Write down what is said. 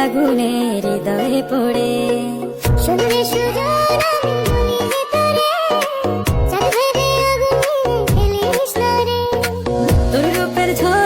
আগুনে হৃদয়ে পড়ে। শুনলে সুজন আমি বলি তোরে, চাঁদ ভেবে আগুনে ফেলিস না রে। তোর রূপের ঝড়